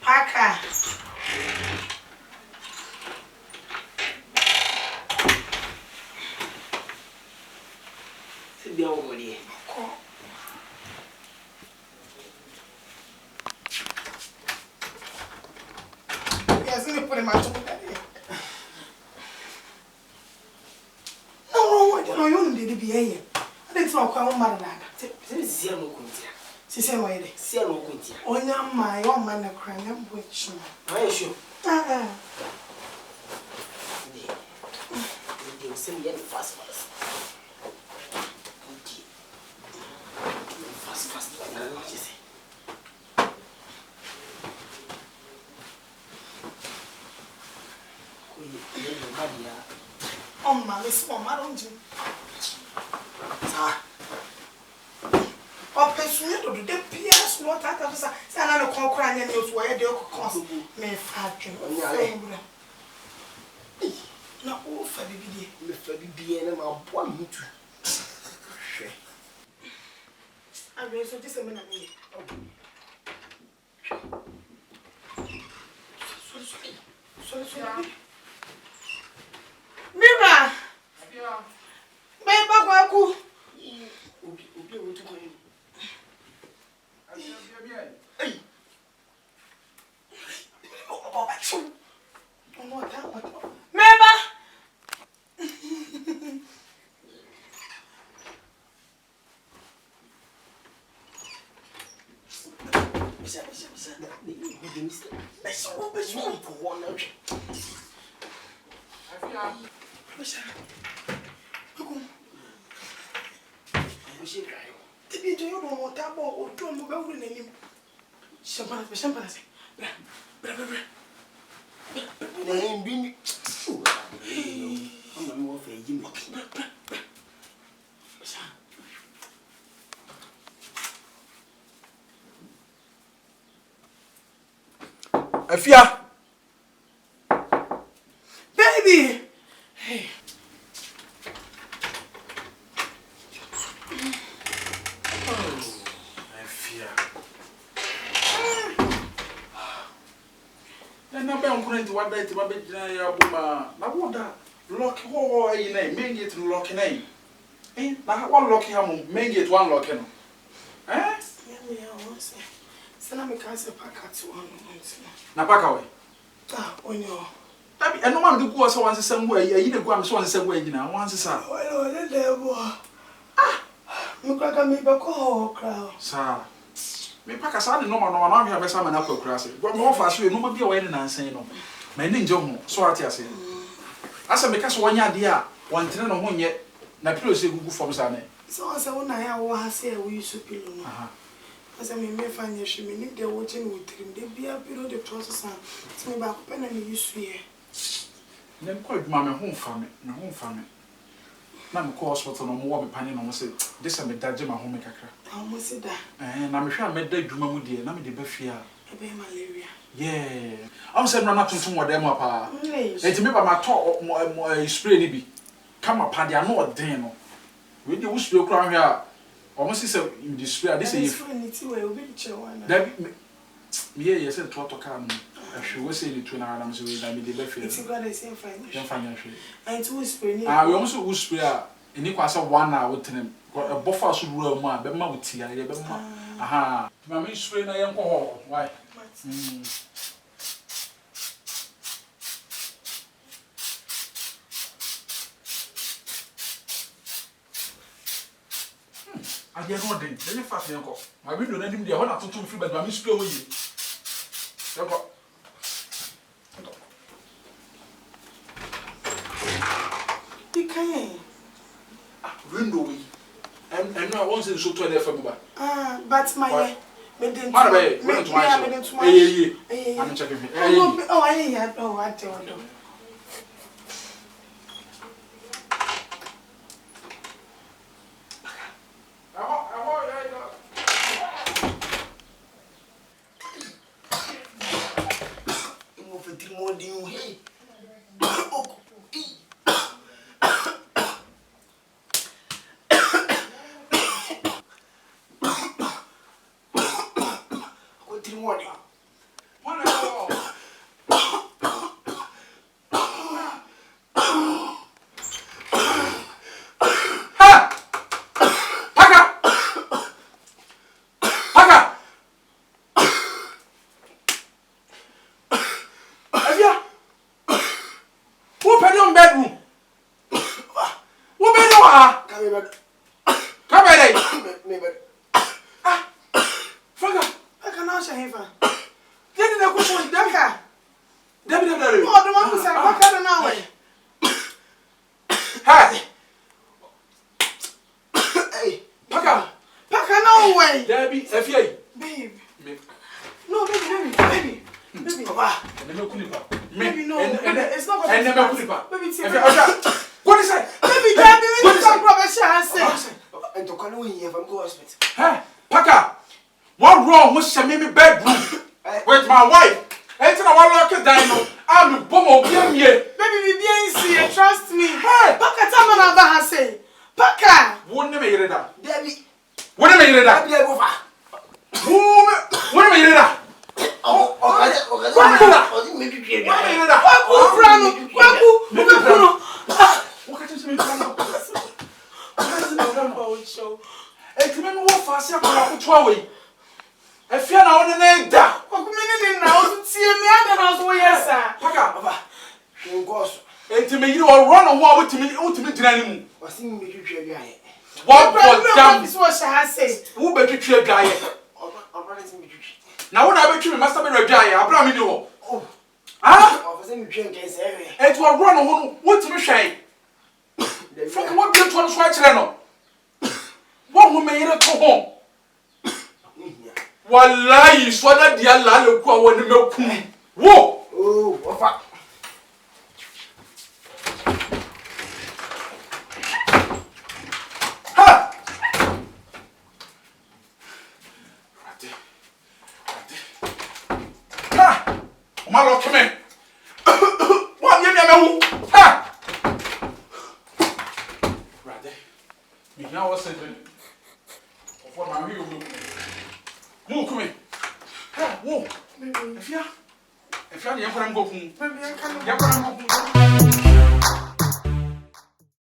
Paka. Sit down over there. Yes, let me put in my tongue. No, you don't need to be here. I didn't talk about my mother. See, no contia. She said, why? See, no contia. Oh, yeah, my own man, crying, I'm witch. I assure. You send me fast. Fast, I don't know what you say. Oh, my, this one, I don't do. Oh, persuade to the PS, not at us. Say, I don't call crying and use where they'll cost me factory. Not all for the BN and I'll point you to. I raised this a minute. Sorry. Mira! Baby, Waku! Afia, baby! Hey. na be onkuno nti wada nti ba be gina ya buma na woda lock ho yi na main gate lock na na wa lock ha mo main gate one lock no Yeah, once. Sana me can say paka to one once. na paka we Onyo. tabi eno ma de ku so wan sesa ngu ayi de ku am so wan sesa ngu ayi na wan sesa Ole lebo. Me kwa me ba ko kra. sa me paka sa de no ma na hwe abesa ma na kwakura se go mo fa so e no ma bia we ne nansan no ma ne nje ho so ate ase asa me ka so wanya de a wantene no ho nye na pilo se gugu fom sa ne So asa wona ya wo ha se we use pilo no. Asa me fanya hwe me ni de wo chen wo trim de bia pilo de process am. Se me ba ko pe na me use ye. Ne ko aduma me ho fa me na me ko hospital no mo wo me pane no mo se de se me daje ma ho me kakra Mo se da. na me hwe a me da aduma mu de na me de ba fia Ebe malaria. yeah am se no na tonton wo dem apa Yes. enti me ba ma to spray ni bi kama pa de ano odin no we de wo spray kura hwe a o mo se se the spray this is spray ni ti we obi che wana. that me yeah se to ka no ahwe wo se ni tu na me se we da me de ba fia It's got the same fine. dem fanya hwe And to spray ni. we almost wo spray a eni kwa se 1 hour tenem a buffer so rura mu a be ma wuti a ye be ma aha ma me spray na ye nko ho why ade no den dey fast ye nko ma window na dim dey ho na tutu free but ma me spray wo ye nko Dikai. window we and no one say so to dey from ba But my me didn't. What about me to my I'm checking me. Oh, I had no what to do. Who pay your bedroom? Who pay your Come here. Franka, I cannot say him. Then the question Daka. Debbie. Oh, the one who said, "What kind of now?" Hey. Hey, Paka, no way. Debbie, FA. Babe. No, baby. Papa. Baby, no. It's not going to be fast. Baby, What is it? Baby, Daddy, we need some rubbish answer. And to call you here from go hospital. Hey, Paka, what wrong with Shamimi bedroom? With my wife? Ain't I want to lock it down? I'm a bomb of him here. Baby, we bien see, trust me. Hey, Paka, tell me about say. Paka. wouldn't you hear that? Debbie. Wouldn't you hear that? Debbie, over. Wouldn't you hear that? Now when I bet you must have been a guy, I brought me no. Oh, ah, it will run on what to be shy. From what you told us right channel. What woman made it go home? Wallahi, so that the Allah who want to milk. Whoa! Oh, what? Malo, come in. What you mean? Ha! Rather, me now was saying, for my real move, come in. Ha! Whoa! If you're young, I'm going. Baby, I can't. You're going to go.